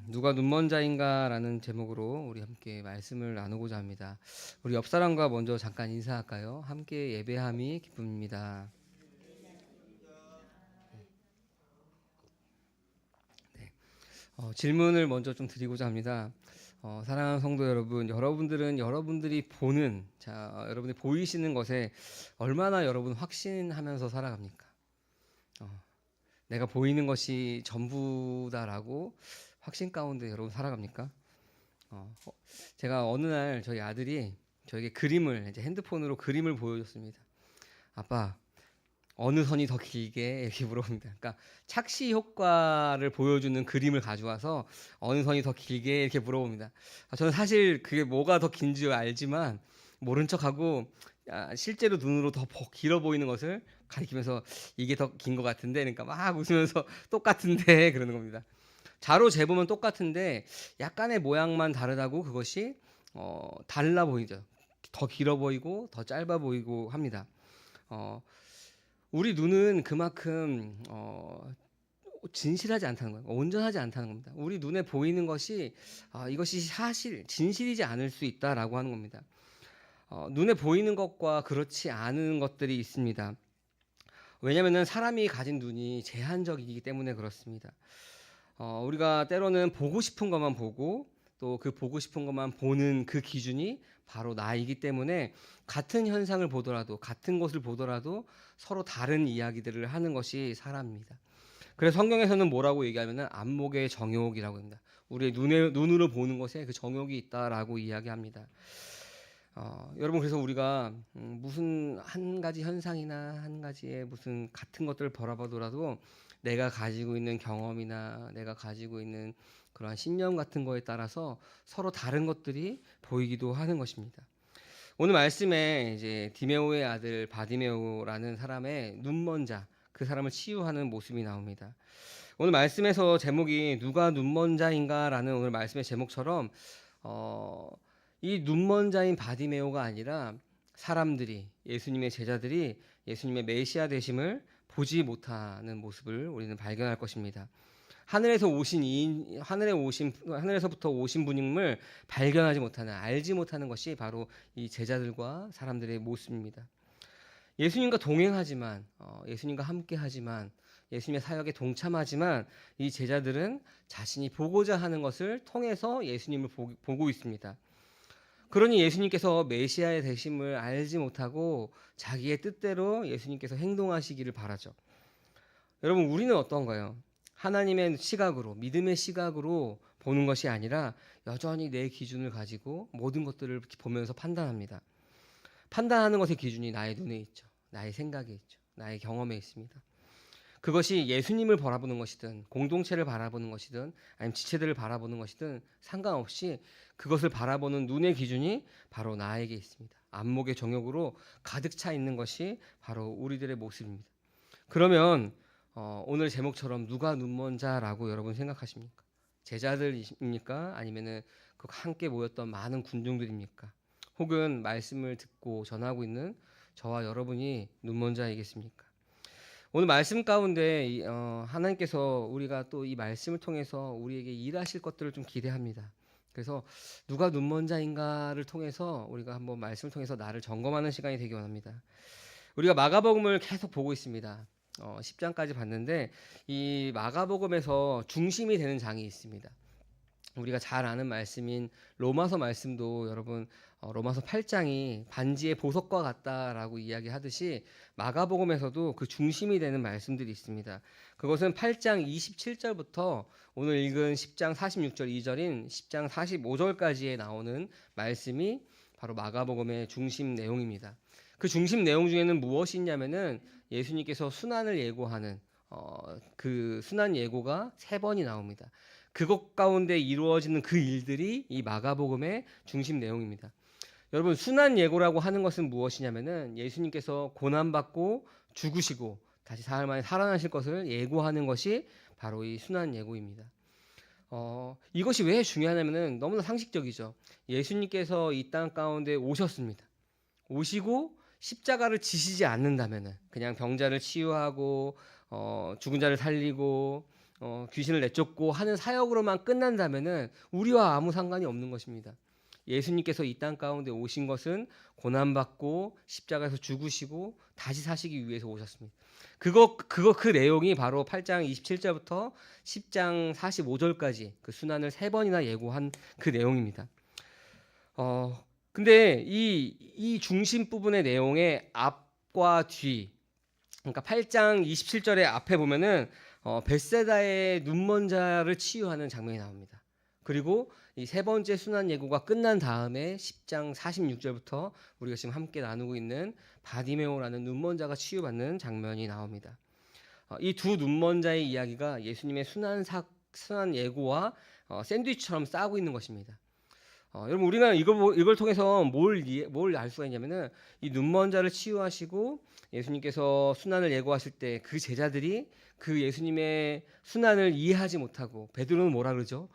누가 눈먼 자인가라는 제목으로 우리 함께 말씀을 나누고자 합니다. 우리 옆 사람과 먼저 잠깐 인사할까요? 함께 예배함이 기쁨입니다. 질문을 먼저 좀 드리고자 합니다. 사랑하는 성도 여러분, 여러분들은 여러분들이 보는, 여러분이 보이시는 것에 얼마나 여러분 확신하면서 살아갑니까? 내가 보이는 것이 전부다라고 확신 가운데 여러분 살아갑니까? 제가 어느 날 저희 아들이 저에게 그림을 이제 핸드폰으로 그림을 보여줬습니다. 아빠, 어느 선이 더 길게 이렇게 물어봅니다. 그러니까 착시 효과를 보여주는 그림을 가져와서 어느 선이 더 길게 이렇게 물어봅니다. 저는 사실 그게 뭐가 더 긴지 알지만 모른 척하고 실제로 눈으로 더 길어 보이는 것을 가리키면서 이게 더 긴 것 같은데, 그러니까 막 웃으면서 똑같은데 그러는 겁니다. 자로 재보면 똑같은데 약간의 모양만 다르다고 그것이 달라 보이죠. 더 길어 보이고 더 짧아 보이고 합니다. 어, 우리 눈은 그만큼 진실하지 않다는 거예요. 온전하지 않다는 겁니다. 우리 눈에 보이는 것이 이것이 사실 진실이지 않을 수 있다라고 하는 겁니다. 눈에 보이는 것과 그렇지 않은 것들이 있습니다. 왜냐하면 사람이 가진 눈이 제한적이기 때문에 그렇습니다. 우리가 때로는 보고 싶은 것만 보고 또 그 보고 싶은 것만 보는 그 기준이 바로 나이기 때문에 같은 현상을 보더라도 같은 것을 보더라도 서로 다른 이야기들을 하는 것이 사람입니다. 그래서 성경에서는 뭐라고 얘기하면은 안목의 정욕이라고 합니다. 우리의 눈으로 보는 것에 그 정욕이 있다라고 이야기합니다. 여러분, 그래서 우리가 무슨 한 가지 현상이나 한 가지의 무슨 같은 것들을 바라보더라도 내가 가지고 있는 경험이나 내가 가지고 있는 그러한 신념 같은 거에 따라서 서로 다른 것들이 보이기도 하는 것입니다. 오늘 말씀에 이제 디메오의 아들 바디메오라는 사람의 눈먼 자, 그 사람을 치유하는 모습이 나옵니다. 오늘 말씀에서 제목이 누가 눈먼 자인가라는 오늘 말씀의 제목처럼 이 눈먼 자인 바디메오가 아니라 사람들이, 예수님의 제자들이 예수님의 메시아 되심을 보지 못하는 모습을 우리는 발견할 것입니다. 하늘에서부터 오신 분임을 발견하지 못하는, 알지 못하는 것이 바로 이 제자들과 사람들의 모습입니다. 예수님과 동행하지만, 예수님과 함께하지만, 예수님의 사역에 동참하지만 이 제자들은 자신이 보고자 하는 것을 통해서 예수님을 보고 있습니다. 그러니 예수님께서 메시아의 되심을 알지 못하고 자기의 뜻대로 예수님께서 행동하시기를 바라죠. 여러분, 우리는 어떤가요? 하나님의 시각으로, 믿음의 시각으로 보는 것이 아니라 여전히 내 기준을 가지고 모든 것들을 보면서 판단합니다. 판단하는 것의 기준이 나의 눈에 있죠. 나의 생각에 있죠. 나의 경험에 있습니다. 그것이 예수님을 바라보는 것이든 공동체를 바라보는 것이든 아니면 지체들을 바라보는 것이든 상관없이 그것을 바라보는 눈의 기준이 바로 나에게 있습니다. 안목의 정욕으로 가득 차 있는 것이 바로 우리들의 모습입니다. 그러면 오늘 제목처럼 누가 눈먼 자라고 여러분 생각하십니까? 제자들입니까? 아니면은 그 함께 모였던 많은 군중들입니까? 혹은 말씀을 듣고 전하고 있는 저와 여러분이 눈먼 자이겠습니까? 오늘 말씀 가운데 하나님께서 우리가 또 이 말씀을 통해서 우리에게 일하실 것들을 좀 기대합니다. 그래서 누가 눈먼 자인가를 통해서 우리가 한번 말씀을 통해서 나를 점검하는 시간이 되기 원합니다. 우리가 마가복음을 계속 보고 있습니다. 10장까지 봤는데 이 마가복음에서 중심이 되는 장이 있습니다. 우리가 잘 아는 말씀인 로마서 말씀도 여러분 로마서 8장이 반지의 보석과 같다라고 이야기하듯이 마가복음에서도 그 중심이 되는 말씀들이 있습니다. 그것은 8장 27절부터 오늘 읽은 10장 46절 2절인 10장 45절까지에 나오는 말씀이 바로 마가복음의 중심 내용입니다. 그 중심 내용 중에는 무엇이 있냐면은 예수님께서 순환을 예고하는 그 순환 예고가 3번이 나옵니다. 그것 가운데 이루어지는 그 일들이 이 마가복음의 중심 내용입니다. 여러분, 순환 예고라고 하는 것은 무엇이냐면은 예수님께서 고난받고 죽으시고 다시 사흘 만에 살아나실 것을 예고하는 것이 바로 이 순환 예고입니다. 이것이 왜 중요하냐면은 너무나 상식적이죠. 예수님께서 이 땅 가운데 오셨습니다. 오시고 십자가를 지시지 않는다면은 그냥 병자를 치유하고 죽은 자를 살리고 귀신을 내쫓고 하는 사역으로만 끝난다면은 우리와 아무 상관이 없는 것입니다. 예수님께서 이 땅 가운데 오신 것은 고난받고 십자가에서 죽으시고 다시 사시기 위해서 오셨습니다. 그 내용이 바로 8장 27절부터 10장 45절까지 그 순환을 3번이나 예고한 그 내용입니다. 근데 이 중심 부분의 내용의 앞과 뒤, 그러니까 8장 27절의 앞에 보면은 벳세다의 눈먼 자를 치유하는 장면이 나옵니다. 그리고 이 3번째 순환 예고가 끝난 다음에 10장 46절부터 우리가 지금 함께 나누고 있는 바디메오라는 눈먼 자가 치유받는 장면이 나옵니다. 이 두 눈먼 자의 이야기가 예수님의 순환 예고와 샌드위치처럼 싸우고 있는 것입니다. 여러분, 우리가 이걸 통해서 뭘 알 수가 있냐면은 이 눈먼 자를 치유하시고 예수님께서 순환을 예고하실 때 그 제자들이 그 예수님의 순환을 이해하지 못하고, 베드로는 뭐라 그러죠?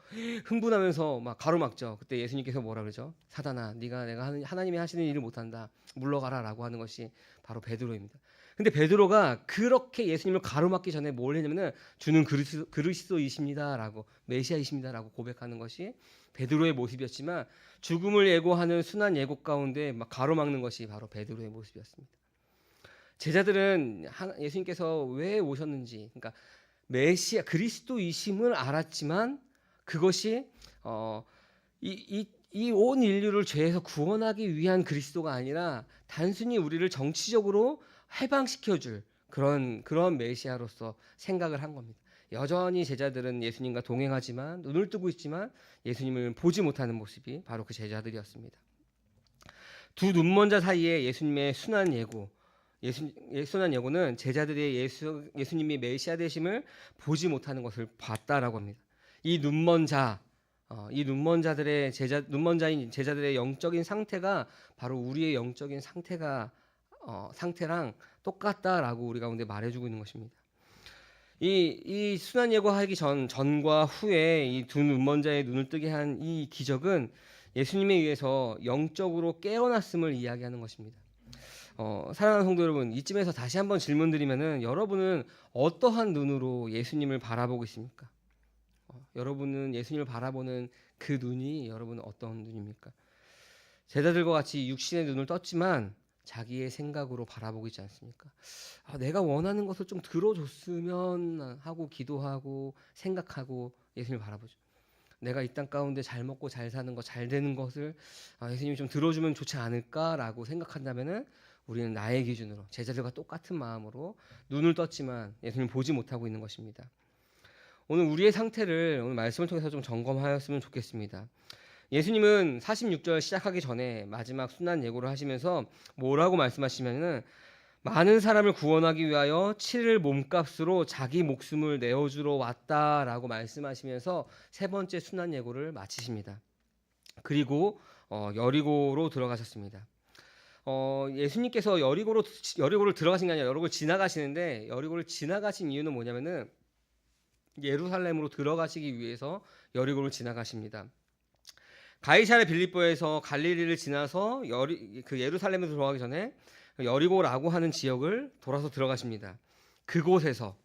흥분하면서 막 가로막죠. 그때 예수님께서 뭐라 그러죠? 사단아, 내가 하나님이 하시는 일을 못한다, 물러가라라고 하는 것이 바로 베드로입니다. 근데 베드로가 그렇게 예수님을 가로막기 전에 뭘 했냐면은 주는 그리스도이십니다라고, 메시아이십니다라고 고백하는 것이 베드로의 모습이었지만, 죽음을 예고하는 순환 예고 가운데 막 가로막는 것이 바로 베드로의 모습이었습니다. 제자들은 예수님께서 왜 오셨는지, 그러니까 메시아 그리스도이심을 알았지만 그것이 이 온 인류를 죄에서 구원하기 위한 그리스도가 아니라 단순히 우리를 정치적으로 해방시켜줄 그런 메시아로서 생각을 한 겁니다. 여전히 제자들은 예수님과 동행하지만, 눈을 뜨고 있지만 예수님을 보지 못하는 모습이 바로 그 제자들이었습니다. 두 눈먼 자 사이에 예수님의 순환 예고는 제자들의 예수님이 메시아 되심을 보지 못하는 것을 봤다라고 합니다. 이 눈먼 자인 제자들의 영적인 상태가 바로 우리의 영적인 상태랑 똑같다라고 우리 가운데 말해주고 있는 것입니다. 이 순환 예고하기 전과 후에 이 두 눈먼 자의 눈을 뜨게 한 이 기적은 예수님에 의해서 영적으로 깨어났음을 이야기하는 것입니다. 사랑하는 성도 여러분, 이쯤에서 다시 한번 질문드리면은, 여러분은 어떠한 눈으로 예수님을 바라보고 있습니까? 여러분은 예수님을 바라보는 그 눈이 여러분은 어떤 눈입니까? 제자들과 같이 육신의 눈을 떴지만 자기의 생각으로 바라보고 있지 않습니까? 내가 원하는 것을 좀 들어줬으면 하고 기도하고 생각하고 예수님을 바라보죠. 내가 이 땅 가운데 잘 먹고 잘 사는 거, 잘 되는 것을 예수님이 좀 들어주면 좋지 않을까라고 생각한다면은 우리는 나의 기준으로, 제자들과 똑같은 마음으로 눈을 떴지만 예수님을 보지 못하고 있는 것입니다. 오늘 우리의 상태를 오늘 말씀을 통해서 좀 점검하였으면 좋겠습니다. 예수님은 46절 시작하기 전에 마지막 순환 예고를 하시면서 뭐라고 말씀하시면은, 많은 사람을 구원하기 위하여 치를 몸값으로 자기 목숨을 내어주러 왔다라고 말씀하시면서 3번째 순환 예고를 마치십니다. 그리고 여리고로 들어가셨습니다. 예수님께서 여리고를 들어가신 게 아니라 여리고를 지나가시는데, 여리고를 지나가신 이유는 뭐냐면은 예루살렘으로 들어가시기 위해서 여리고를 지나가십니다. 가이사랴 빌립보에서 갈릴리를 지나서 예루살렘에 들어가기 전에 여리고라고 하는 지역을 돌아서 들어가십니다. 그곳에서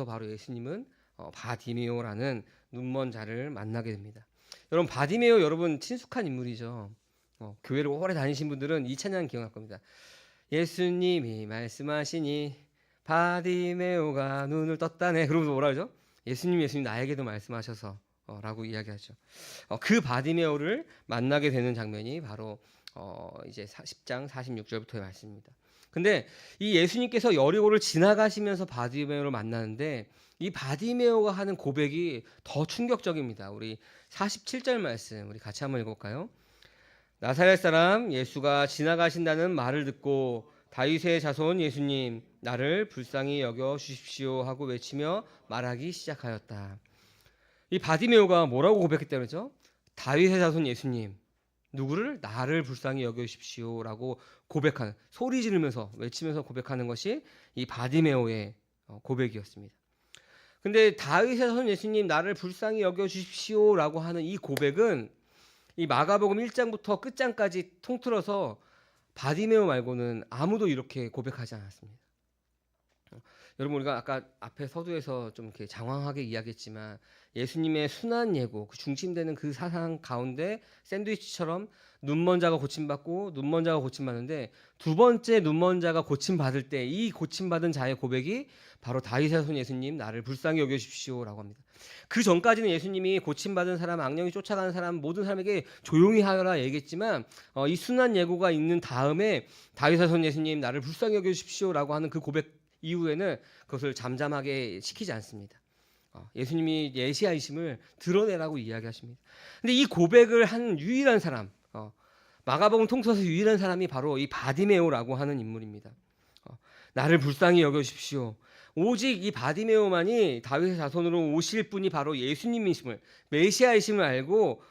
바로 예수님은 바디메오라는 눈먼 자를 만나게 됩니다. 여러분, 바디메오 여러분 친숙한 인물이죠. 교회를 오래 다니신 분들은 이 찬양 기억날 겁니다. 예수님이 말씀하시니 바디메오가 눈을 떴다네. 그러면서 뭐라 그러죠? 예수님 나에게도 말씀하셔서 라고 이야기하죠. 그 바디메오를 만나게 되는 장면이 바로 이제 10장 46절부터의 말씀입니다. 근데 이 예수님께서 여리고를 지나가시면서 바디메오를 만나는데, 이 바디메오가 하는 고백이 더 충격적입니다. 우리 47절 말씀 우리 같이 한번 읽어볼까요? 나사렛 사람 예수가 지나가신다는 말을 듣고 다윗의 자손 예수님, 나를 불쌍히 여겨 주십시오 하고 외치며 말하기 시작하였다. 이 바디메오가 뭐라고 고백했다고 그러죠? 다윗의 자손 예수님, 누구를? 나를 불쌍히 여겨 주십시오라고 고백하는, 소리 지르면서 외치면서 고백하는 것이 이 바디메오의 고백이었습니다. 근데 다윗의 자손 예수님, 나를 불쌍히 여겨 주십시오라고 하는 이 고백은 이 마가복음 1장부터 끝장까지 통틀어서 바디메오 말고는 아무도 이렇게 고백하지 않았습니다. 여러분 우리가 아까 앞에 서두에서 좀 이렇게 장황하게 이야기했지만 예수님의 순환 예고, 그 중심되는 그 사상 가운데 샌드위치처럼 눈먼 자가 고침받고 눈먼 자가 고침받는데 두 번째 눈먼 자가 고침받을 때 이 고침받은 자의 고백이 바로 다윗의 손 예수님 나를 불쌍히 여겨주십시오라고 합니다. 그 전까지는 예수님이 고침받은 사람, 악령이 쫓아가는 사람 모든 사람에게 조용히 하여라 얘기했지만 이 순환 예고가 있는 다음에 다윗의 손 예수님 나를 불쌍히 여겨주십시오라고 하는 그 고백 이후에는 그것을 잠잠하게 시키지 않습니다. 예수님이 메시아이심을 드러내라고 이야기하십니다. 근데 이 고백을 한 유일한 사람, 마가복음 통틀어서 유일한 사람이 바로 이 바디메오라고 하는 인물입니다. 나를 불쌍히 여겨주십시오. 오직 이 바디메오만이 다윗의 자손으로 오실 분이 바로 예수님이심을, 메시아이심을 알고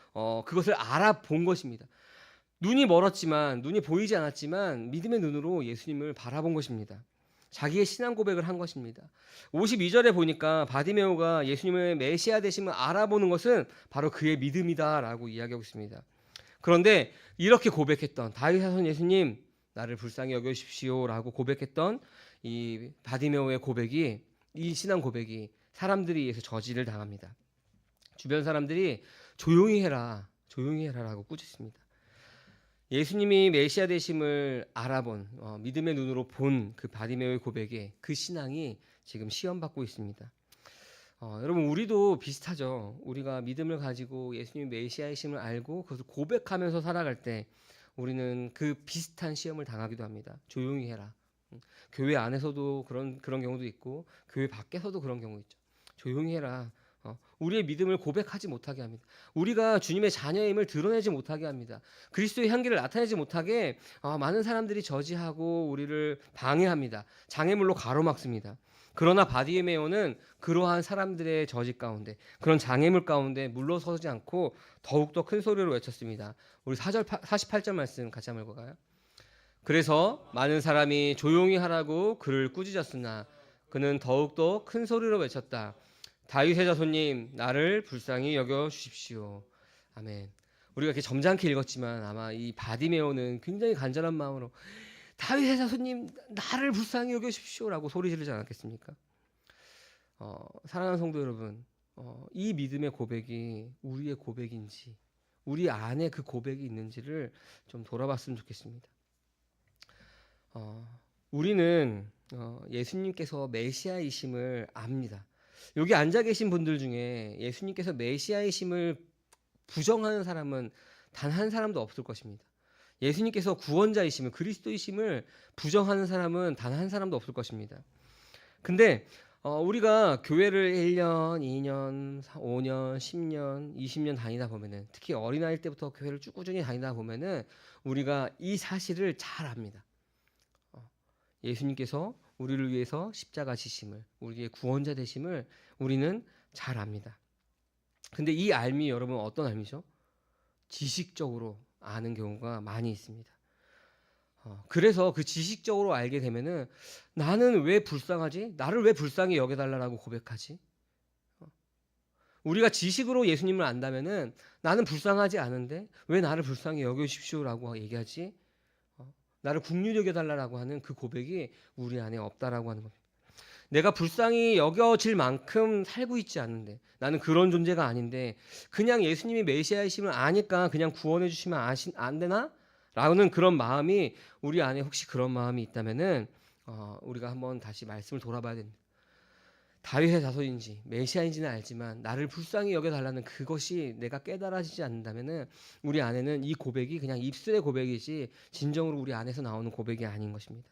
그것을 알아본 것입니다. 눈이 멀었지만, 눈이 보이지 않았지만 믿음의 눈으로 예수님을 바라본 것입니다. 자기의 신앙 고백을 한 것입니다. 52절에 보니까 바디메오가 예수님의 메시아 되심을 알아보는 것은 바로 그의 믿음이다라고 이야기하고 있습니다. 그런데 이렇게 고백했던 다윗 자손 예수님 나를 불쌍히 여겨주십시오라고 고백했던 이 바디메오의 고백이, 이 신앙 고백이 사람들에 의해서 저지를 당합니다. 주변 사람들이 조용히 해라라고 꾸짖습니다. 예수님이 메시아 되심을 알아본 믿음의 눈으로 본 그 바디메오의 고백에 그 신앙이 지금 시험받고 있습니다. 여러분 우리도 비슷하죠. 우리가 믿음을 가지고 예수님이 메시아이심을 알고 그것을 고백하면서 살아갈 때 우리는 그 비슷한 시험을 당하기도 합니다. 조용히 해라. 교회 안에서도 그런 경우도 있고 교회 밖에서도 그런 경우 있죠. 조용히 해라. 우리의 믿음을 고백하지 못하게 합니다. 우리가 주님의 자녀임을 드러내지 못하게 합니다. 그리스도의 향기를 나타내지 못하게 많은 사람들이 저지하고 우리를 방해합니다. 장애물로 가로막습니다. 그러나 바디메오는 그러한 사람들의 저지 가운데, 그런 장애물 가운데 물러서지 않고 더욱더 큰 소리로 외쳤습니다. 우리 48절 말씀 같이 한번 읽어볼까요? 그래서 많은 사람이 조용히 하라고 그를 꾸짖었으나 그는 더욱더 큰 소리로 외쳤다. 다윗의 자손님 나를 불쌍히 여겨 주십시오. 아멘. 우리가 이렇게 점잖게 읽었지만 아마 이 바디메오는 굉장히 간절한 마음으로 다윗의 자손님 나를 불쌍히 여겨 주십시오라고 소리 지르지 않았겠습니까? 사랑하는 성도 여러분, 이 믿음의 고백이 우리의 고백인지, 우리 안에 그 고백이 있는지를 좀 돌아봤으면 좋겠습니다. 우리는 예수님께서 메시아이심을 압니다. 여기 앉아 계신 분들 중에 예수님께서 메시아이심을 부정하는 사람은 단 한 사람도 없을 것입니다. 예수님께서 구원자이심을, 그리스도이심을 부정하는 사람은 단 한 사람도 없을 것입니다. 근데 우리가 교회를 1년, 2년, 5년, 10년, 20년 다니다 보면은, 특히 어린아이 때부터 교회를 쭉 꾸준히 다니다 보면은 우리가 이 사실을 잘 압니다. 예수님께서 우리를 위해서 십자가 지심을, 우리의 구원자 되심을 우리는 잘 압니다. 근데 이 알미 여러분 어떤 알미죠? 지식적으로 아는 경우가 많이 있습니다. 그래서 그 지식적으로 알게 되면은 나는 왜 불쌍하지? 나를 왜 불쌍히 여겨달라고 고백하지? 우리가 지식으로 예수님을 안다면은 나는 불쌍하지 않은데 왜 나를 불쌍히 여겨주십시오라고 얘기하지? 나를 긍휼히 여겨달라고 하는 그 고백이 우리 안에 없다라고 하는 겁니다. 내가 불쌍히 여겨질 만큼 살고 있지 않는데, 나는 그런 존재가 아닌데 그냥 예수님이 메시아이심을 아니까 그냥 구원해 주시면 안 되나? 라는 그런 마음이 우리 안에 혹시 그런 마음이 있다면은 우리가 한번 다시 말씀을 돌아봐야 됩니다. 다윗의 자손인지 메시아인지는 알지만 나를 불쌍히 여겨달라는 그것이 내가 깨달아지지 않는다면은 우리 안에는 이 고백이 그냥 입술의 고백이지 진정으로 우리 안에서 나오는 고백이 아닌 것입니다.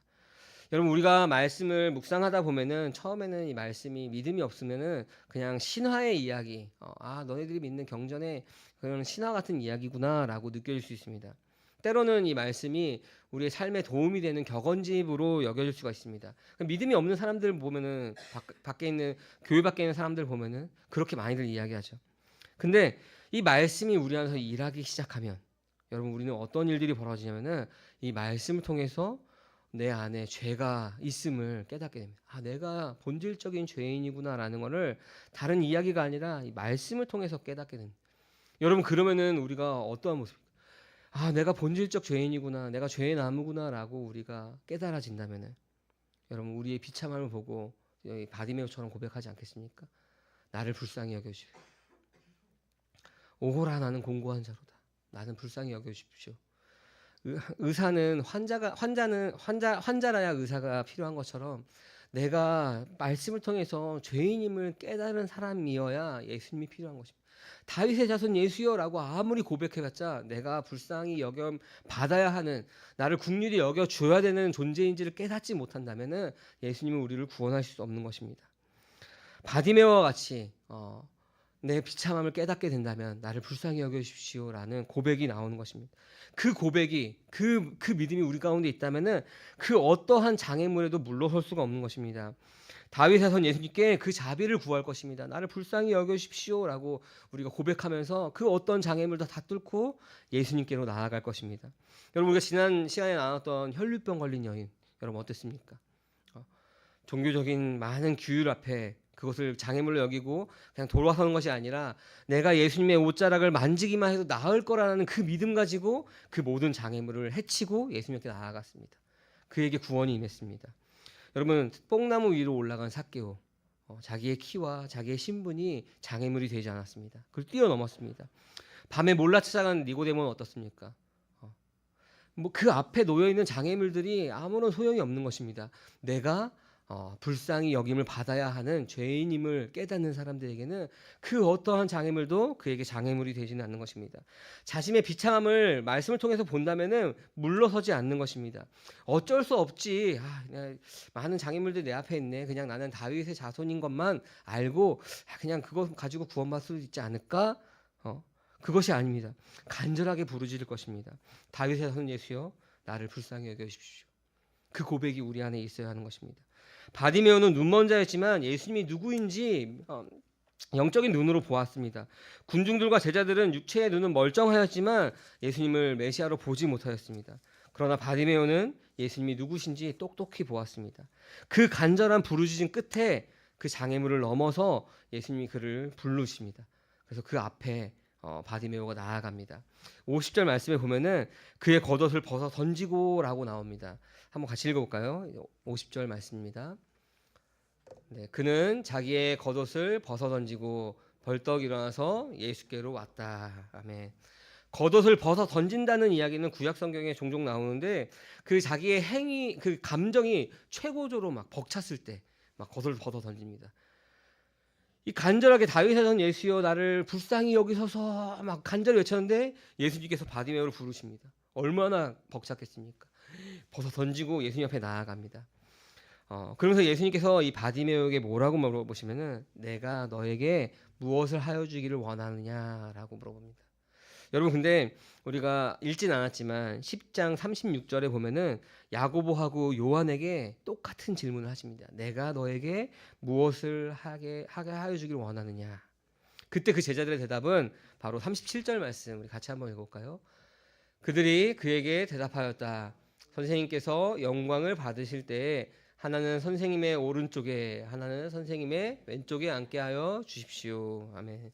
여러분 우리가 말씀을 묵상하다 보면은 처음에는 이 말씀이 믿음이 없으면은 그냥 신화의 이야기, 너네들이 믿는 경전의 그런 신화 같은 이야기구나라고 느껴질 수 있습니다. 때로는 이 말씀이 우리의 삶에 도움이 되는 격언집으로 여겨질 수가 있습니다. 믿음이 없는 사람들 보면은 밖에 있는 교회 밖에 있는 사람들 보면은 그렇게 많이들 이야기하죠. 근데 이 말씀이 우리 안에서 일하기 시작하면 여러분 우리는 어떤 일들이 벌어지냐면은 이 말씀을 통해서 내 안에 죄가 있음을 깨닫게 됩니다. 내가 본질적인 죄인이구나라는 것을 다른 이야기가 아니라 이 말씀을 통해서 깨닫게 됩니다. 여러분 그러면은 우리가 어떠한 모습? 내가 본질적 죄인이구나, 내가 죄의 나무구나라고 우리가 깨달아진다면은 여러분 우리의 비참함을 보고 바디메오처럼 고백하지 않겠습니까? 나를 불쌍히 여겨주십시오. 오호라 나는 공고한 자로다. 나는 불쌍히 여겨주십시오. 의사는 환자라야 의사가 필요한 것처럼 내가 말씀을 통해서 죄인임을 깨달은 사람이어야 예수님이 필요한 것입니다. 다윗의 자손 예수여라고 아무리 고백해봤자 내가 불쌍히 여겨 받아야 하는, 나를 긍휼히 여겨 줘야 되는 존재인지를 깨닫지 못한다면은 예수님은 우리를 구원하실 수 없는 것입니다. 바디메오와 같이 내 비참함을 깨닫게 된다면 나를 불쌍히 여겨주십시오라는 고백이 나오는 것입니다. 그 고백이 그 믿음이 우리 가운데 있다면은 그 어떠한 장애물에도 물러설 수가 없는 것입니다. 다윗의 선 예수님께 그 자비를 구할 것입니다. 나를 불쌍히 여겨주십시오라고 우리가 고백하면서 그 어떤 장애물도 다 뚫고 예수님께로 나아갈 것입니다. 여러분 우리가 지난 시간에 나눴던 혈류병 걸린 여인, 여러분 어땠습니까? 종교적인 많은 규율 앞에 그것을 장애물로 여기고 그냥 돌아서는 것이 아니라 내가 예수님의 옷자락을 만지기만 해도 나을 거라는 그 믿음 가지고 그 모든 장애물을 해치고 예수님께 나아갔습니다. 그에게 구원이 임했습니다. 여러분 뽕나무 위로 올라간 삭개오, 자기의 키와 자기의 신분이 장애물이 되지 않았습니다. 그걸 뛰어넘었습니다. 밤에 몰라 찾아간 니고데모는 어떻습니까? 그 앞에 놓여 있는 장애물들이 아무런 소용이 없는 것입니다. 내가 불쌍히 여김을 받아야 하는 죄인임을 깨닫는 사람들에게는 그 어떠한 장애물도 그에게 장애물이 되지는 않는 것입니다. 자신의 비참함을 말씀을 통해서 본다면은 물러서지 않는 것입니다. 어쩔 수 없지. 많은 장애물들이 내 앞에 있네. 그냥 나는 다윗의 자손인 것만 알고 그냥 그거 가지고 구원받을 수 있지 않을까? 그것이 아닙니다. 간절하게 부르짖을 것입니다. 다윗의 자손 예수여, 나를 불쌍히 여겨주십시오. 그 고백이 우리 안에 있어야 하는 것입니다. 바디메오는 눈먼 자였지만 예수님이 누구인지 영적인 눈으로 보았습니다. 군중들과 제자들은 육체의 눈은 멀쩡하였지만 예수님을 메시아로 보지 못하였습니다. 그러나 바디메오는 예수님이 누구신지 똑똑히 보았습니다. 그 간절한 부르짖음 끝에 그 장애물을 넘어서 예수님이 그를 부르십니다. 그래서 그 앞에 바디메오가 나아갑니다. 50절 말씀에 보면은 그의 겉옷을 벗어 던지고라고 나옵니다. 한번 같이 읽어볼까요? 50절 말씀입니다. 네, 그는 자기의 겉옷을 벗어 던지고 벌떡 일어나서 예수께로 왔다. 아멘. 겉옷을 벗어 던진다는 이야기는 구약 성경에 종종 나오는데 그 자기의 행위, 그 감정이 최고조로 막 벅찼을 때 막 겉옷을 벗어 던집니다. 이 간절하게 다윗의 전 예수여 나를 불쌍히 여기소서 막 간절히 외쳤는데 예수님께서 바디메오를 부르십니다. 얼마나 벅찼겠습니까? 벗어 던지고 예수님 앞에 나아갑니다. 그러면서 예수님께서 이 바디메오에게 뭐라고 물어보시면은 내가 너에게 무엇을 하여 주기를 원하느냐라고 물어봅니다. 여러분 근데 우리가 읽진 않았지만 10장 36절에 보면은 야고보하고 요한에게 똑같은 질문을 하십니다. 내가 너에게 무엇을 하게 하여 주기를 원하느냐. 그때 그 제자들의 대답은 바로 37절 말씀 우리 같이 한번 읽어볼까요? 그들이 그에게 대답하였다. 선생님께서 영광을 받으실 때에 하나는 선생님의 오른쪽에 하나는 선생님의 왼쪽에 앉게 하여 주십시오. 아멘.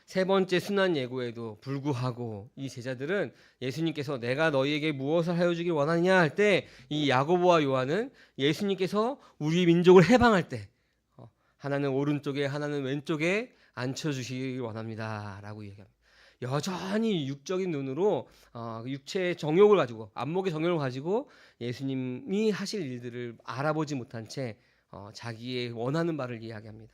세 번째 순환 예고에도 불구하고 이 제자들은 예수님께서 내가 너희에게 무엇을 하여 주길 원하느냐 할 때 이 야고보와 요한은 예수님께서 우리 민족을 해방할 때 하나는 오른쪽에 하나는 왼쪽에 앉혀주시길 원합니다 라고 얘기합니다. 여전히 육적인 눈으로 육체의 정욕을 가지고 안목의 정욕을 가지고 예수님이 하실 일들을 알아보지 못한 채 자기의 원하는 바를 이야기합니다.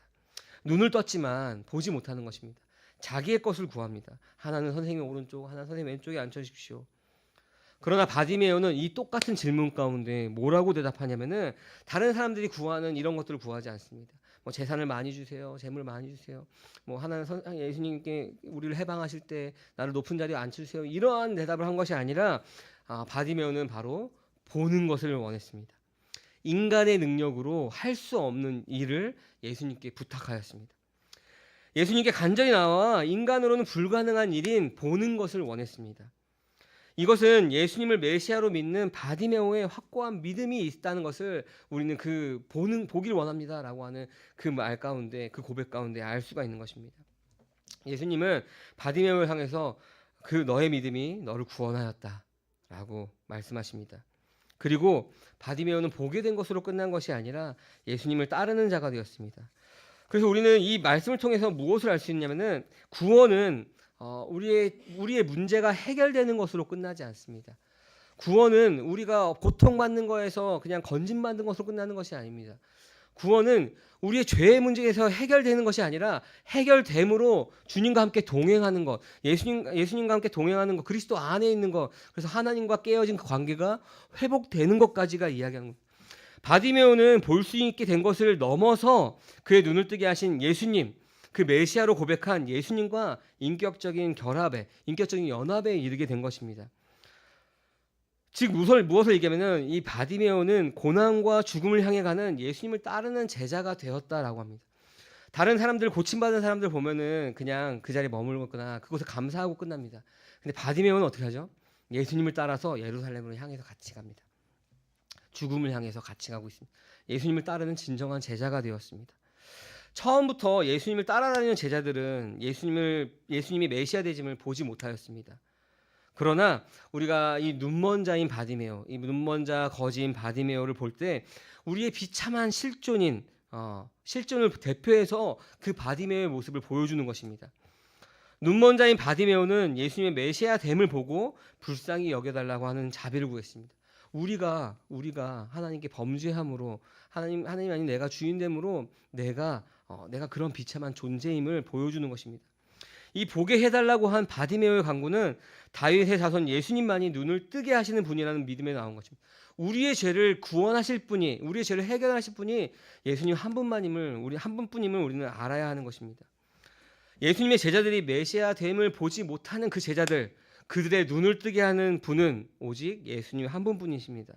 눈을 떴지만 보지 못하는 것입니다. 자기의 것을 구합니다. 하나는 선생님 오른쪽, 하나는 선생님 왼쪽에 앉혀주십시오. 그러나 바디메오는 이 똑같은 질문 가운데 뭐라고 대답하냐면은 다른 사람들이 구하는 이런 것들을 구하지 않습니다. 뭐 재산을 많이 주세요, 재물 많이 주세요. 뭐 하나는 예수님께 우리를 해방하실 때 나를 높은 자리에 앉혀주세요. 이러한 대답을 한 것이 아니라 바디메오는 바로 보는 것을 원했습니다. 인간의 능력으로 할 수 없는 일을 예수님께 부탁하였습니다. 예수님께 간절히 나와 인간으로는 불가능한 일인 보는 것을 원했습니다. 이것은 예수님을 메시아로 믿는 바디메오의 확고한 믿음이 있다는 것을 우리는 그 보길 원합니다라고 하는 그 말 가운데 그 고백 가운데 알 수가 있는 것입니다. 예수님은 바디메오를 향해서 그 너의 믿음이 너를 구원하였다라고 말씀하십니다. 그리고 바디메오는 보게 된 것으로 끝난 것이 아니라 예수님을 따르는 자가 되었습니다. 그래서 우리는 이 말씀을 통해서 무엇을 알 수 있냐면은 구원은 우리의 문제가 해결되는 것으로 끝나지 않습니다. 구원은 우리가 고통받는 거에서 그냥 건진받는 것으로 끝나는 것이 아닙니다. 구원은 우리의 죄의 문제에서 해결되는 것이 아니라 해결됨으로 주님과 함께 동행하는 것, 예수님과 함께 동행하는 것, 그리스도 안에 있는 것, 그래서 하나님과 깨어진 그 관계가 회복되는 것까지가 이야기하는 것. 바디메오는 볼 수 있게 된 것을 넘어서 그의 눈을 뜨게 하신 예수님, 그 메시아로 고백한 예수님과 인격적인 결합에, 인격적인 연합에 이르게 된 것입니다. 즉 무엇을 얘기하면은 이 바디메오는 고난과 죽음을 향해 가는 예수님을 따르는 제자가 되었다라고 합니다. 다른 사람들, 고침받은 사람들 보면은 그냥 그 자리에 머물거나 그곳에 감사하고 끝납니다. 근데 바디메오는 어떻게 하죠? 예수님을 따라서 예루살렘으로 향해서 같이 갑니다. 죽음을 향해서 같이 가고 있습니다. 예수님을 따르는 진정한 제자가 되었습니다. 처음부터 예수님을 따라다니는 제자들은 예수님이 메시아 되심을 보지 못하였습니다. 그러나 우리가 이 눈먼 자인 바디메오, 이 눈먼 자 거지인 바디메오를 볼 때 우리의 비참한 실존을 대표해서 그 바디메오의 모습을 보여주는 것입니다. 눈먼 자인 바디메오는 예수님의 메시아 됨을 보고 불쌍히 여겨달라고 하는 자비를 구했습니다. 우리가 하나님께 범죄함으로 하나님 아닌 내가 주인됨으로 내가 그런 비참한 존재임을 보여주는 것입니다. 이 보게 해달라고 한 바디메오의 간구는 다윗의 자손 예수님만이 눈을 뜨게 하시는 분이라는 믿음에 나온 것입니다. 우리의 죄를 구원하실 분이, 우리의 죄를 해결하실 분이 예수님 한 분뿐임을 우리는 알아야 하는 것입니다. 예수님의 제자들이 메시아 됨을 보지 못하는 그 제자들, 그들의 눈을 뜨게 하는 분은 오직 예수님 한 분뿐이십니다.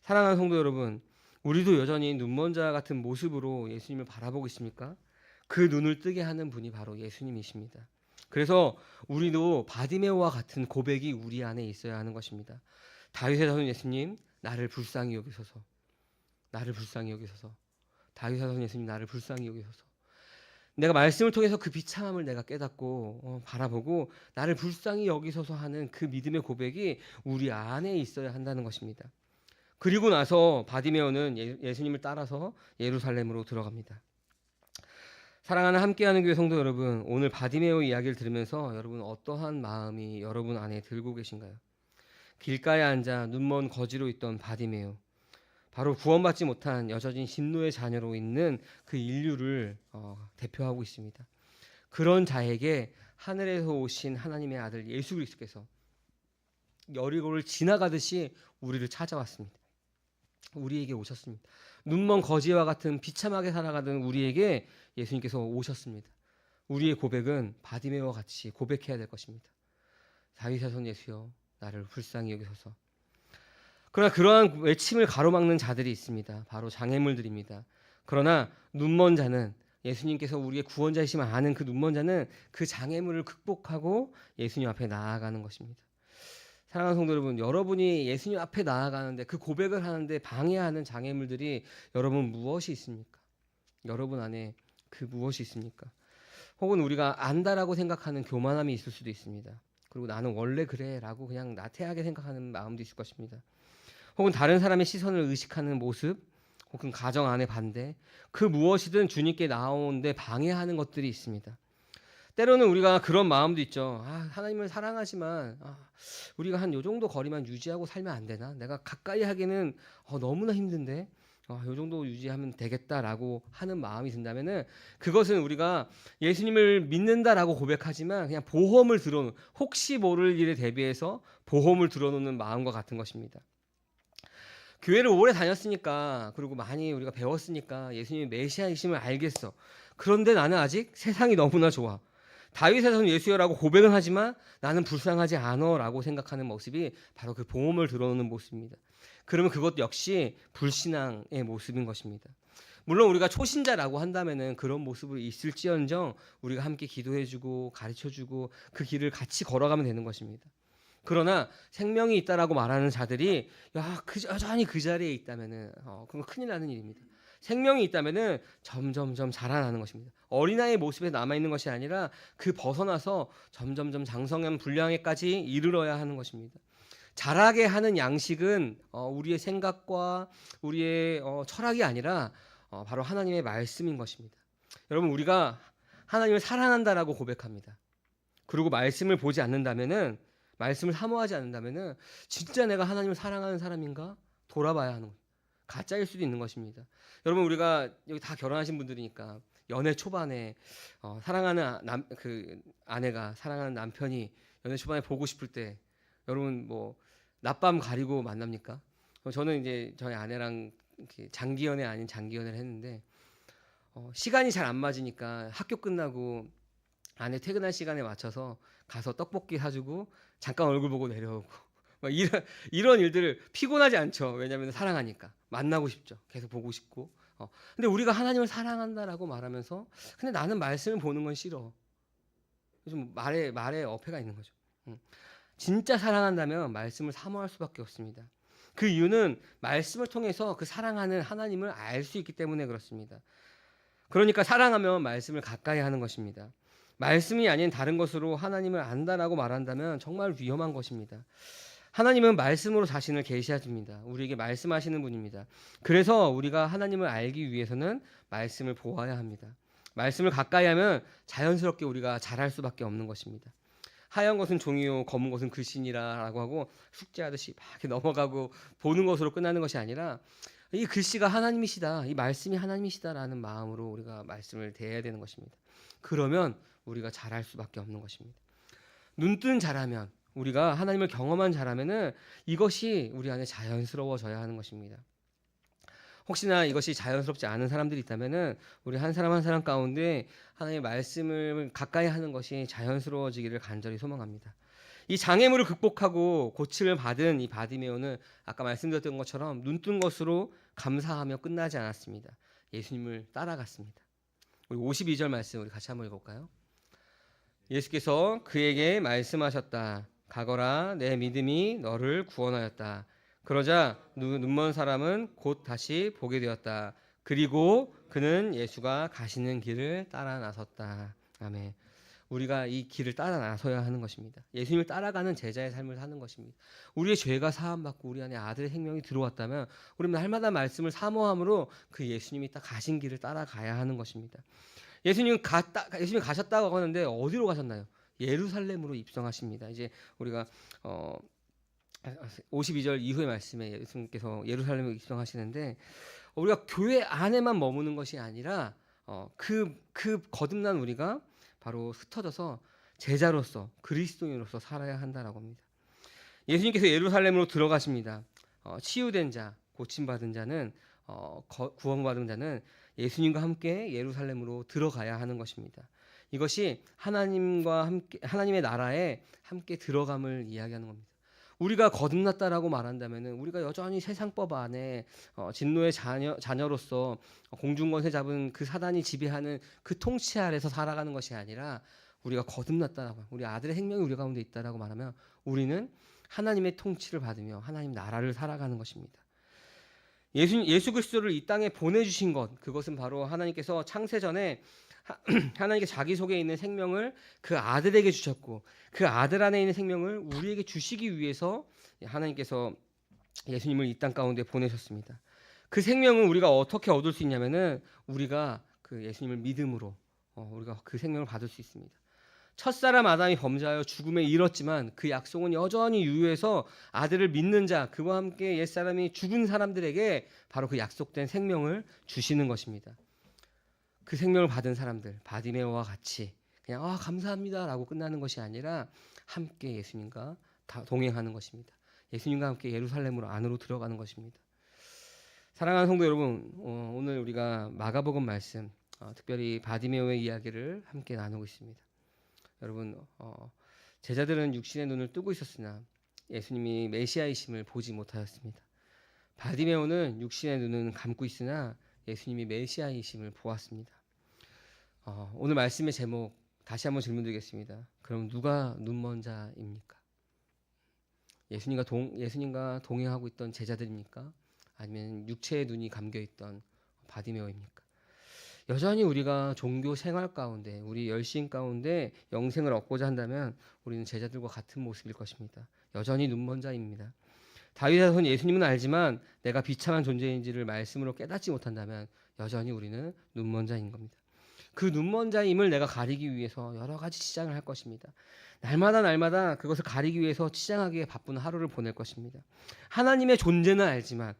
사랑하는 성도 여러분, 우리도 여전히 눈먼 자 같은 모습으로 예수님을 바라보고 있습니까? 그 눈을 뜨게 하는 분이 바로 예수님이십니다. 그래서 우리도 바디메오와 같은 고백이 우리 안에 있어야 하는 것입니다. 다윗의 자손 예수님, 나를 불쌍히 여기소서. 나를 불쌍히 여기소서. 다윗의 자손 예수님, 나를 불쌍히 여기소서. 내가 말씀을 통해서 그 비참함을 내가 깨닫고 바라보고 나를 불쌍히 여기소서 하는 그 믿음의 고백이 우리 안에 있어야 한다는 것입니다. 그리고 나서 바디메오는 예수님을 따라서 예루살렘으로 들어갑니다. 사랑하는 함께하는 교회 성도 여러분, 오늘 바디메오 이야기를 들으면서 여러분 어떠한 마음이 여러분 안에 들고 계신가요? 길가에 앉아 눈먼 거지로 있던 바디메오, 바로 구원받지 못한 여전히 심노의 자녀로 있는 그 인류를 대표하고 있습니다. 그런 자에게 하늘에서 오신 하나님의 아들 예수 그리스도께서 여리고를 지나가듯이 우리를 찾아왔습니다. 우리에게 오셨습니다. 눈먼 거지와 같은 비참하게 살아가던 우리에게 예수님께서 오셨습니다. 우리의 고백은 바디메오와 같이 고백해야 될 것입니다. 다윗의 자손 예수여, 나를 불쌍히 여기소서. 그러나 그러한 외침을 가로막는 자들이 있습니다. 바로 장애물들입니다. 그러나 눈먼 자는, 예수님께서 우리의 구원자이심을 아는 그 눈먼 자는 그 장애물을 극복하고 예수님 앞에 나아가는 것입니다. 사랑하는 성도 여러분, 여러분이 예수님 앞에 나아가는데, 그 고백을 하는데 방해하는 장애물들이 여러분 무엇이 있습니까? 여러분 안에 그 무엇이 있습니까? 혹은 우리가 안다라고 생각하는 교만함이 있을 수도 있습니다. 그리고 나는 원래 그래 라고 그냥 나태하게 생각하는 마음도 있을 것입니다. 혹은 다른 사람의 시선을 의식하는 모습, 혹은 가정 안의 반대, 그 무엇이든 주님께 나오는데 방해하는 것들이 있습니다. 때로는 우리가 그런 마음도 있죠. 하나님을 사랑하지만 우리가 한 요 정도 거리만 유지하고 살면 안 되나? 내가 가까이 하기는 너무나 힘든데 요 정도 유지하면 되겠다라고 하는 마음이 든다면은 그것은 우리가 예수님을 믿는다라고 고백하지만 그냥 보험을 들어놓은, 혹시 모를 일에 대비해서 보험을 들어놓는 마음과 같은 것입니다. 교회를 오래 다녔으니까, 그리고 많이 우리가 배웠으니까 예수님이 메시아이심을 알겠어. 그런데 나는 아직 세상이 너무나 좋아. 다윗의 자손 예수여라고 고백은 하지만 나는 불쌍하지 않어라고 생각하는 모습이 바로 그 보험을 들어놓는 모습입니다. 그러면 그것 역시 불신앙의 모습인 것입니다. 물론 우리가 초신자라고 한다면은 그런 모습으로 있을지언정 우리가 함께 기도해주고 가르쳐주고 그 길을 같이 걸어가면 되는 것입니다. 그러나 생명이 있다라고 말하는 자들이 여전히 그 자리에 있다면은 그건 큰일 나는 일입니다. 생명이 있다면은 점점점 자라나는 것입니다. 어린아이의 모습에 남아 있는 것이 아니라 그 벗어나서 점점점 장성한 분량에까지 이르러야 하는 것입니다. 자라게 하는 양식은 우리의 생각과 우리의 철학이 아니라 바로 하나님의 말씀인 것입니다. 여러분, 우리가 하나님을 사랑한다라고 고백합니다. 그리고 말씀을 보지 않는다면은, 말씀을 사모하지 않는다면은 진짜 내가 하나님을 사랑하는 사람인가 돌아봐야 하는 거예요. 가짜일 수도 있는 것입니다. 여러분, 우리가 여기 다 결혼하신 분들이니까 연애 초반에 사랑하는 그 아내가 사랑하는 남편이 연애 초반에 보고 싶을 때 여러분 뭐 낮밤 가리고 만납니까? 저는 이제 저희 아내랑 이렇게 장기 연애 아닌 장기 연애를 했는데 시간이 잘 안 맞으니까 학교 끝나고 아내 퇴근할 시간에 맞춰서 가서 떡볶이 사주고 잠깐 얼굴 보고 내려오고 막 이런 일들을 피곤하지 않죠. 왜냐하면 사랑하니까 만나고 싶죠. 계속 보고 싶고. 근데 우리가 하나님을 사랑한다라고 말하면서 근데 나는 말씀을 보는 건 싫어. 좀 말에 어폐가 있는 거죠. 진짜 사랑한다면 말씀을 사모할 수밖에 없습니다. 그 이유는 말씀을 통해서 그 사랑하는 하나님을 알 수 있기 때문에 그렇습니다. 그러니까 사랑하면 말씀을 가까이 하는 것입니다. 말씀이 아닌 다른 것으로 하나님을 안다라고 말한다면 정말 위험한 것입니다. 하나님은 말씀으로 자신을 계시하십니다. 우리에게 말씀하시는 분입니다. 그래서 우리가 하나님을 알기 위해서는 말씀을 보아야 합니다. 말씀을 가까이 하면 자연스럽게 우리가 잘할 수밖에 없는 것입니다. 하얀 것은 종이요 검은 것은 글씨니라라고 하고 숙제하듯이 막 이렇게 넘어가고 보는 것으로 끝나는 것이 아니라 이 글씨가 하나님이시다, 이 말씀이 하나님이시다라는 마음으로 우리가 말씀을 대해야 되는 것입니다. 그러면 우리가 잘할 수밖에 없는 것입니다. 눈뜬 자라면, 우리가 하나님을 경험한 자라면은 이것이 우리 안에 자연스러워져야 하는 것입니다. 혹시나 이것이 자연스럽지 않은 사람들이 있다면은 우리 한 사람 한 사람 가운데 하나님의 말씀을 가까이 하는 것이 자연스러워지기를 간절히 소망합니다. 이 장애물을 극복하고 고침을 받은 이 바디메오는 아까 말씀드렸던 것처럼 눈뜬 것으로 감사하며 끝나지 않았습니다. 예수님을 따라갔습니다. 우리 52절 말씀 우리 같이 한번 읽어볼까요? 예수께서 그에게 말씀하셨다. 가거라, 내 믿음이 너를 구원하였다. 그러자 눈먼 사람은 곧 다시 보게 되었다. 그리고 그는 예수가 가시는 길을 따라 나섰다. 아멘. 우리가 이 길을 따라 나서야 하는 것입니다. 예수님을 따라가는 제자의 삶을 사는 것입니다. 우리의 죄가 사함받고 우리 안에 아들의 생명이 들어왔다면 우리는 날마다 말씀을 사모함으로 그 예수님이 딱 가신 길을 따라가야 하는 것입니다. 예수님이 가셨다고 하는데 어디로 가셨나요? 예루살렘으로 입성하십니다. 이제 우리가 52절 이후의 말씀에 예수님께서 예루살렘으로 입성하시는데 우리가 교회 안에만 머무는 것이 아니라 그 거듭난 우리가 바로 흩어져서 제자로서 그리스도인으로서 살아야 한다라고 합니다. 예수님께서 예루살렘으로 들어가십니다. 치유된 자, 고침받은 자는 구원받은 자는 예수님과 함께 예루살렘으로 들어가야 하는 것입니다. 이것이 하나님과 함께 하나님의 나라에 함께 들어감을 이야기하는 겁니다. 우리가 거듭났다라고 말한다면은 우리가 여전히 세상법 안에 진노의 자녀로서 공중권세 잡은 그 사단이 지배하는 그 통치 아래서 살아가는 것이 아니라 우리가 거듭났다라고, 우리 아들의 생명이 우리 가운데 있다라고 말하면 우리는 하나님의 통치를 받으며 하나님 나라를 살아가는 것입니다. 예수 그리스도를 이 땅에 보내주신 것, 그것은 바로 하나님께서 창세 전에 하나님께 자기 속에 있는 생명을 그 아들에게 주셨고 그 아들 안에 있는 생명을 우리에게 주시기 위해서 하나님께서 예수님을 이 땅 가운데 보내셨습니다. 그 생명은 우리가 어떻게 얻을 수 있냐면은 우리가 그 예수님을 믿음으로 우리가 그 생명을 받을 수 있습니다. 첫사람 아담이 범죄하여 죽음에 이르렀지만 그 약속은 여전히 유효해서 아들을 믿는 자, 그와 함께 옛사람이 죽은 사람들에게 바로 그 약속된 생명을 주시는 것입니다. 그 생명을 받은 사람들, 바디메오와 같이 그냥 감사합니다라고 끝나는 것이 아니라 함께 예수님과 동행하는 것입니다. 예수님과 함께 예루살렘으로 안으로 들어가는 것입니다. 사랑하는 성도 여러분, 오늘 우리가 마가복음 말씀, 특별히 바디메오의 이야기를 함께 나누고 있습니다. 여러분, 제자들은 육신의 눈을 뜨고 있었으나 예수님이 메시아이심을 보지 못하였습니다. 바디메오는 육신의 눈은 감고 있으나 예수님이 메시아이심을 보았습니다. 오늘 말씀의 제목 다시 한번 질문드리겠습니다. 그럼 누가 눈먼 자입니까? 예수님과 동행하고 있던 제자들입니까? 아니면 육체의 눈이 감겨 있던 바디메오입니까? 여전히 우리가 종교 생활 가운데, 우리 열심 가운데 영생을 얻고자 한다면 우리는 제자들과 같은 모습일 것입니다. 여전히 눈먼 자입니다. 다윗의 자손 예수님은 알지만 내가 비참한 존재인지를 말씀으로 깨닫지 못한다면 여전히 우리는 눈먼 자인 겁니다. 그 눈먼 자임을 내가 가리기 위해서 여러 가지 치장을 할 것입니다. 날마다 그것을 가리기 위해서 치장하기에 바쁜 하루를 보낼 것입니다. 하나님의 존재는 알지만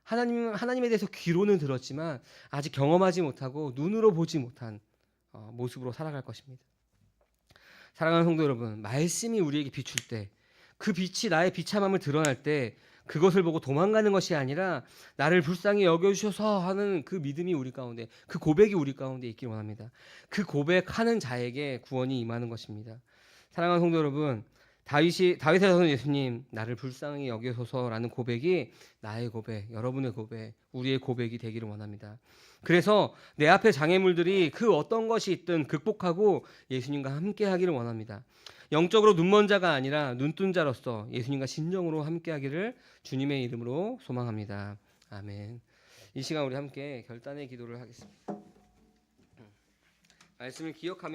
하나님에 대해서 귀로는 들었지만 아직 경험하지 못하고 눈으로 보지 못한 모습으로 살아갈 것입니다. 사랑하는 성도 여러분, 말씀이 우리에게 비출 때, 그 빛이 나의 비참함을 드러날 때 그것을 보고 도망가는 것이 아니라 나를 불쌍히 여겨주셔서 하는 그 믿음이 우리 가운데, 그 고백이 우리 가운데 있기를 원합니다. 그 고백하는 자에게 구원이 임하는 것입니다. 사랑하는 성도 여러분, 다윗의 자손 예수님, 나를 불쌍히 여겨소서라는 고백이 나의 고백, 여러분의 고백, 우리의 고백이 되기를 원합니다. 그래서 내 앞에 장애물들이 그 어떤 것이 있든 극복하고 예수님과 함께 하기를 원합니다. 영적으로 눈먼 자가 아니라 눈뜬 자로서 예수님과 진정으로 함께 하기를 주님의 이름으로 소망합니다. 아멘. 이 시간 우리 함께 결단의 기도를 하겠습니다. 말씀을 기억하며